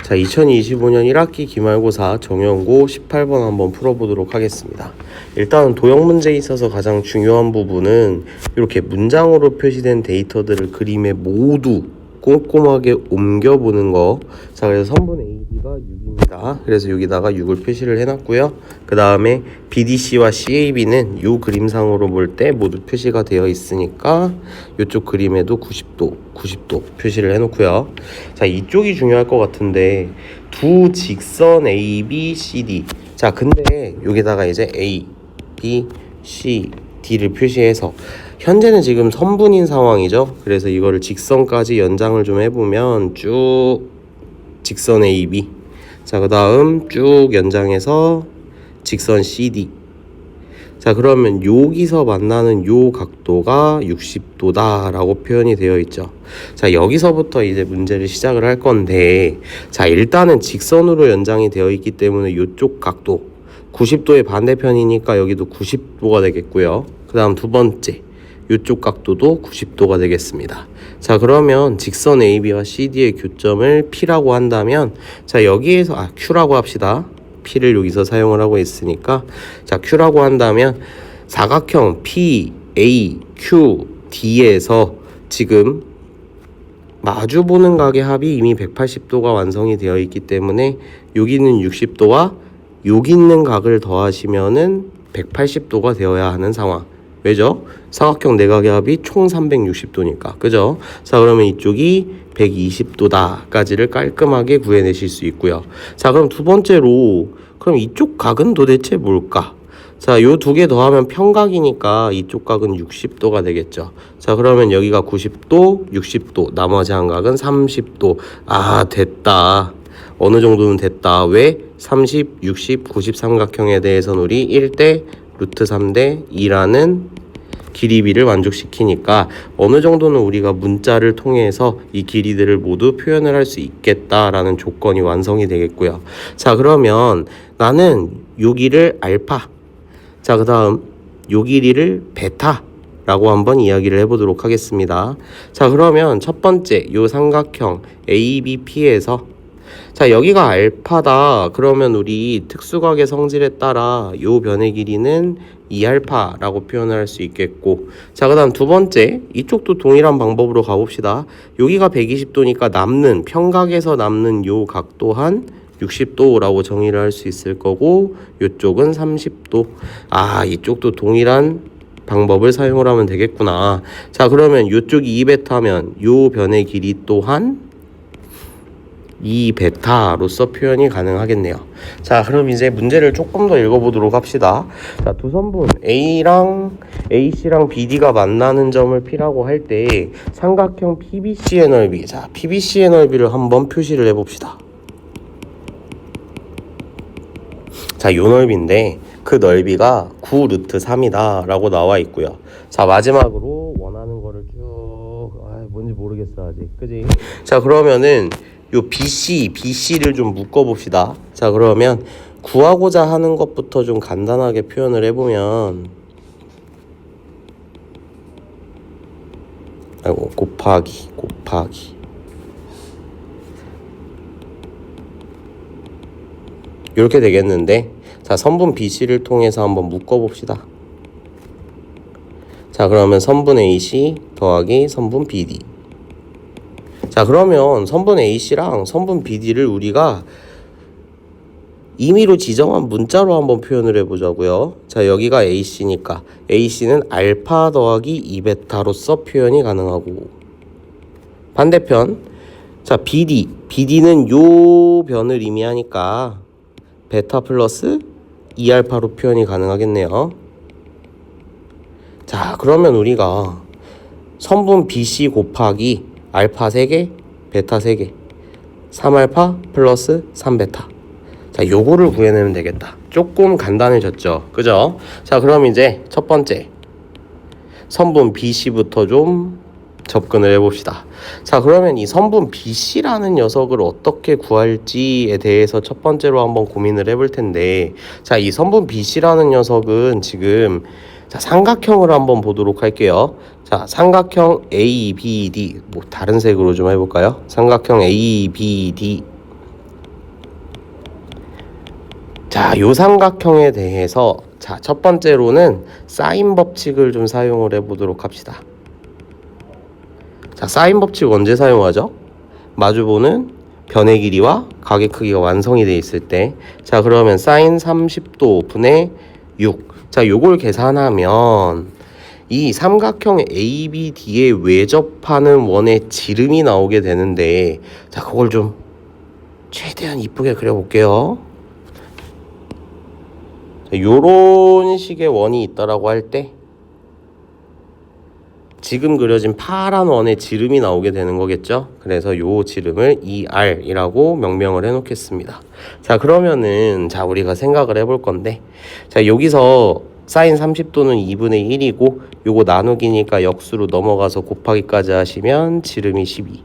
자, 2025년 1학기 기말고사 정형고 18번 한번 풀어보도록 하겠습니다. 일단 도형 문제에 있어서 가장 중요한 부분은 이렇게 문장으로 표시된 데이터들을 그림에 모두 꼼꼼하게 옮겨보는 거. 자, 그래서 선분 AB가 6입니다. 그래서 여기다가 6을 표시를 해놨고요. 그 다음에 BDC와 CAB는 이 그림상으로 볼 때 모두 표시가 되어 있으니까 이쪽 그림에도 90도 표시를 해놓고요. 자, 이쪽이 중요할 것 같은데 두 직선 A, B, C, D. 자, 근데 여기다가 이제 A, B, C, D를 표시해서 현재는 지금 선분인 상황이죠. 그래서 이거를 직선까지 연장을 좀 해보면 쭉 직선 AB, 자, 그 다음 쭉 연장해서 직선 CD. 자, 그러면 여기서 만나는 요 각도가 60도다 라고 표현이 되어 있죠. 자, 여기서부터 이제 문제를 시작을 할 건데, 자, 일단은 직선으로 연장이 되어 있기 때문에 요쪽 각도 90도의 반대편이니까 여기도 90도가 되겠고요. 그 다음 두 번째 이쪽 각도도 90도가 되겠습니다. 자, 그러면 직선 AB와 CD의 교점을 P라고 한다면, 자, 여기에서 Q라고 합시다. P를 여기서 사용을 하고 있으니까, 자, Q라고 한다면 사각형 PAQD에서 지금 마주보는 각의 합이 이미 180도가 완성이 되어 있기 때문에 여기는 60도와 여기 있는 각을 더하시면은 180도가 되어야 하는 상황. 왜죠? 사각형 내각의 합이 총 360도니까. 그죠? 자, 그러면 이쪽이 120도다 까지를 깔끔하게 구해내실 수 있고요. 자, 그럼 두 번째로, 그럼 이쪽 각은 도대체 뭘까? 자, 요 두 개 더하면 평각이니까 이쪽 각은 60도가 되겠죠. 자, 그러면 여기가 90도, 60도, 나머지 한 각은 30도. 아, 됐다. 어느 정도는 됐다. 왜? 30, 60, 90 삼각형에 대해서는 우리 1대 루트 3대 2라는 길이비를 만족시키니까 어느 정도는 우리가 문자를 통해서 이 길이들을 모두 표현을 할 수 있겠다라는 조건이 완성이 되겠고요. 자, 그러면 나는 요 길을 알파, 자, 그 다음 요 길이를 베타라고 한번 이야기를 해보도록 하겠습니다. 자, 그러면 첫 번째 요 삼각형 ABP에서, 자, 여기가 알파다. 그러면 우리 특수각의 성질에 따라 요 변의 길이는 2알파라고 표현을 할 수 있겠고, 자, 그 다음 두 번째 이쪽도 동일한 방법으로 가봅시다. 여기가 120도니까 남는 평각에서 남는 요 각 또한 60도라고 정의를 할 수 있을 거고, 요쪽은 30도. 아, 이쪽도 동일한 방법을 사용을 하면 되겠구나. 자, 그러면 요쪽이 2베타면 요 변의 길이 또한 2베타로서 표현이 가능하겠네요. 자, 그럼 이제 문제를 조금 더 읽어보도록 합시다. 자, 두 선분 A랑 AC랑 BD가 만나는 점을 P라고 할 때 삼각형 PBC의 넓이, 자, PBC의 넓이를 한번 표시를 해봅시다. 자, 요 넓이인데 그 넓이가 9 루트 3이다 라고 나와 있고요. 자, 마지막으로 원하는 거를 쭉, 뭔지 모르겠어 아직, 그지? 자, 그러면은 요 BC를 좀 묶어봅시다. 자, 그러면 구하고자 하는 것부터 좀 간단하게 표현을 해보면, 곱하기 이렇게 되겠는데, 자, 선분 BC를 통해서 한번 묶어봅시다. 자, 그러면 선분 AC 더하기 선분 BD. 자, 그러면 선분 AC랑 선분 BD를 우리가 임의로 지정한 문자로 한번 표현을 해보자고요. 자, 여기가 AC니까 AC는 알파 더하기 2베타로서 표현이 가능하고, 반대편, 자, BD는 요 변을 의미하니까 베타 플러스 2알파로 표현이 가능하겠네요. 자, 그러면 우리가 선분 BC 곱하기 알파 3개, 베타 3개, 3알파 플러스 3베타. 자, 요거를 구해내면 되겠다. 조금 간단해졌죠, 그죠? 자, 그럼 이제 첫 번째 선분 BC부터 좀 접근을 해봅시다. 자, 그러면 이 선분 BC라는 녀석을 어떻게 구할지에 대해서 첫 번째로 한번 고민을 해볼 텐데, 자, 이 선분 BC라는 녀석은 지금, 자, 삼각형을 한번 보도록 할게요. 자, 삼각형 ABD, 뭐 다른 색으로 좀 해볼까요? 삼각형 ABD. 자, 요 삼각형에 대해서 자, 첫 번째로는 사인 법칙을 좀 사용을 해보도록 합시다. 자, 사인 법칙 언제 사용하죠? 마주보는 변의 길이와 각의 크기가 완성이 되어 있을 때. 자, 그러면 사인 30도 분의 6. 자, 요걸 계산하면 이 삼각형 ABD에 외접하는 원의 지름이 나오게 되는데, 자, 그걸 좀 최대한 이쁘게 그려볼게요. 자, 요런 식의 원이 있다라고 할 때 지금 그려진 파란 원의 지름이 나오게 되는 거겠죠. 그래서 요 지름을 ER이라고 명명을 해 놓겠습니다. 자, 그러면은 자, 우리가 생각을 해볼 건데, 자, 여기서 사인 30도는 2분의 1이고 요거 나누기니까 역수로 넘어가서 곱하기까지 하시면 지름이 12.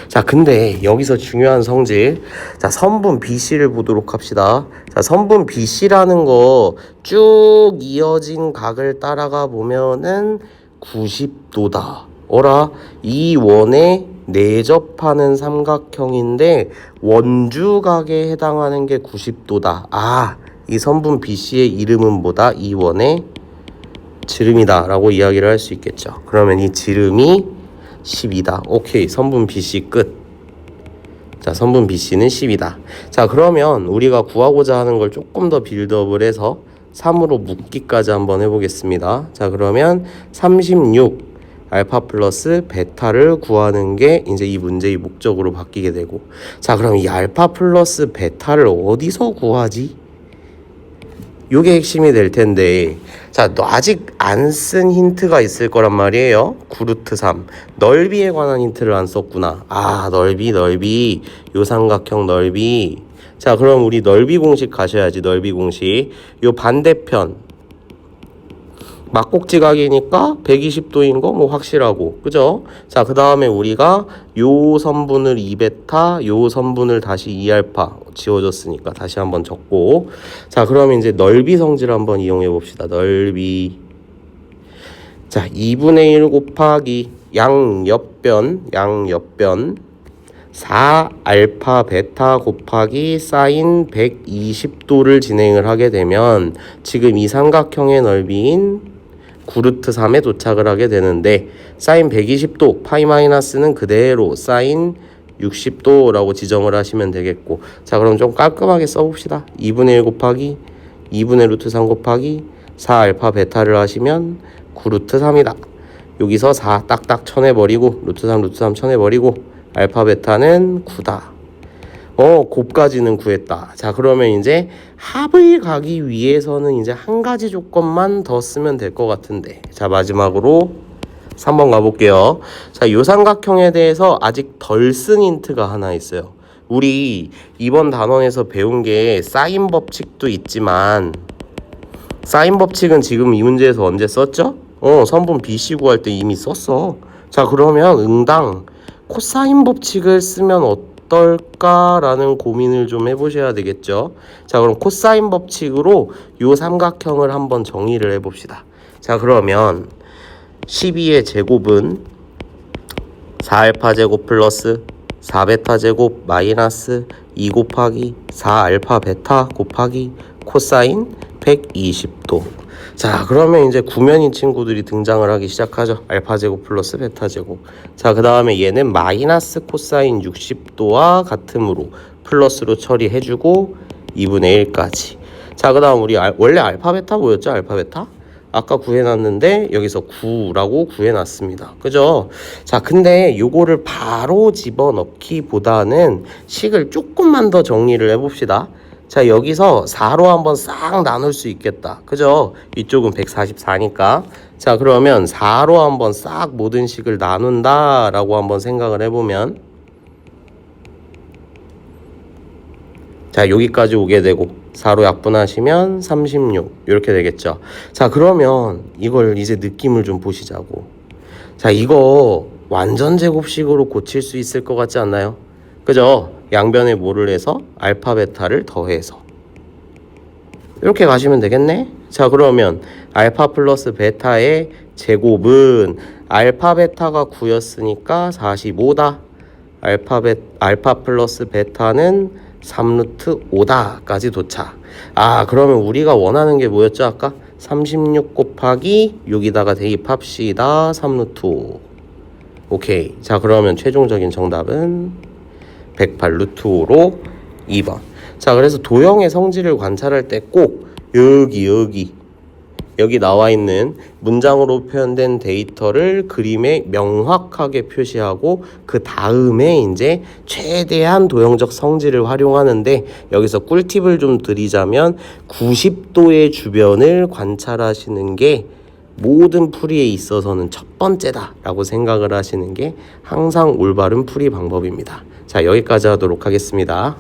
자, 근데 여기서 중요한 성질, 자, 선분 BC를 보도록 합시다. 자, 선분 BC라는 거 쭉 이어진 각을 따라가 보면은 90도다. 어라, 이 원에 내접하는 삼각형인데 원주각에 해당하는 게 90도다. 아, 이 선분 BC의 이름은 뭐다? 이 원의 지름이다 라고 이야기를 할 수 있겠죠. 그러면 이 지름이 10이다. 오케이, 선분 BC 끝. 자, 선분 BC는 10이다. 자, 그러면 우리가 구하고자 하는 걸 조금 더 빌드업을 해서 3으로 묶기까지 한번 해보겠습니다. 자, 그러면 36 알파 플러스 베타를 구하는 게 이제 이 문제의 목적으로 바뀌게 되고, 자, 그럼 이 알파 플러스 베타를 어디서 구하지? 요게 핵심이 될 텐데, 자, 너 아직 안 쓴 힌트가 있을 거란 말이에요. 9루트 3 넓이에 관한 힌트를 안 썼구나. 아, 넓이 요 삼각형 넓이. 자, 그럼 우리 넓이 공식 가셔야지. 넓이 공식 요 반대편 막곡지각이니까 120도인 거 뭐 확실하고, 그죠? 자, 그 다음에 우리가 요 선분을 2베타, 요 선분을 다시 2알파 지워졌으니까 다시 한번 적고, 자, 그러면 이제 넓이 성질 한번 이용해 봅시다. 넓이. 자, 2분의 1 곱하기 양옆변 4 알파 베타 곱하기 사인 120도를 진행을 하게 되면 지금 이 삼각형의 넓이인 9루트 3에 도착을 하게 되는데, 사인 120도 파이 마이너스는 그대로 사인 60도라고 지정을 하시면 되겠고, 자, 그럼 좀 깔끔하게 써봅시다. 2분의 1 곱하기 2분의 루트 3 곱하기 4 알파 베타를 하시면 9루트 3이다. 여기서 4 딱딱 쳐내버리고 루트 3 쳐내버리고 알파 베타는 9다. 곱까지는 구했다. 자, 그러면 이제 합을 가기 위해서는 이제 한 가지 조건만 더 쓰면 될 것 같은데, 자, 마지막으로 3번 가볼게요. 자, 요 삼각형에 대해서 아직 덜 쓴 힌트가 하나 있어요. 우리 이번 단원에서 배운 게 사인 법칙도 있지만, 사인 법칙은 지금 이 문제에서 언제 썼죠? 선분 BC 구할 때 이미 썼어. 자, 그러면 응당 코사인 법칙을 쓰면 어떨까라는 고민을 좀 해보셔야 되겠죠. 자, 그럼 코사인 법칙으로 요 삼각형을 한번 정의를 해봅시다. 자, 그러면 12의 제곱은 4알파 제곱 플러스 4베타 제곱 마이너스 2 곱하기 4알파 베타 곱하기 코사인 120도. 자, 그러면 이제 구면인 친구들이 등장을 하기 시작하죠. 알파 제곱 플러스 베타 제곱. 자, 그 다음에 얘는 마이너스 코사인 60도와 같으므로 플러스로 처리해주고 2분의 1까지. 자, 그 다음 우리 원래 알파 베타 뭐였죠? 알파 베타? 아까 구해놨는데 여기서 9라고 구해놨습니다. 그죠? 자, 근데 요거를 바로 집어넣기보다는 식을 조금만 더 정리를 해봅시다. 자, 여기서 4로 한번 싹 나눌 수 있겠다. 그죠? 이쪽은 144니까. 자, 그러면 4로 한번 싹 모든 식을 나눈다 라고 한번 생각을 해보면, 자, 여기까지 오게 되고 4로 약분하시면 36 이렇게 되겠죠. 자, 그러면 이걸 이제 느낌을 좀 보시자고. 자, 이거 완전 제곱식으로 고칠 수 있을 것 같지 않나요? 그죠? 양변에 뭐를 해서? 알파 베타를 더해서 이렇게 가시면 되겠네. 자, 그러면 알파 플러스 베타의 제곱은 알파 베타가 9였으니까 45다. 알파 플러스 베타는 3루트 5다까지 도착. 그러면 우리가 원하는 게 뭐였죠 아까? 36 곱하기 6에다가 대입합시다. 3루트 5. 오케이. 자, 그러면 최종적인 정답은 108 루트 5로 2번. 자, 그래서 도형의 성질을 관찰할 때 꼭 여기 나와 있는 문장으로 표현된 데이터를 그림에 명확하게 표시하고 그 다음에 이제 최대한 도형적 성질을 활용하는데, 여기서 꿀팁을 좀 드리자면 90도의 주변을 관찰하시는 게 모든 풀이에 있어서는 첫 번째다 라고 생각을 하시는 게 항상 올바른 풀이 방법입니다. 자, 여기까지 하도록 하겠습니다.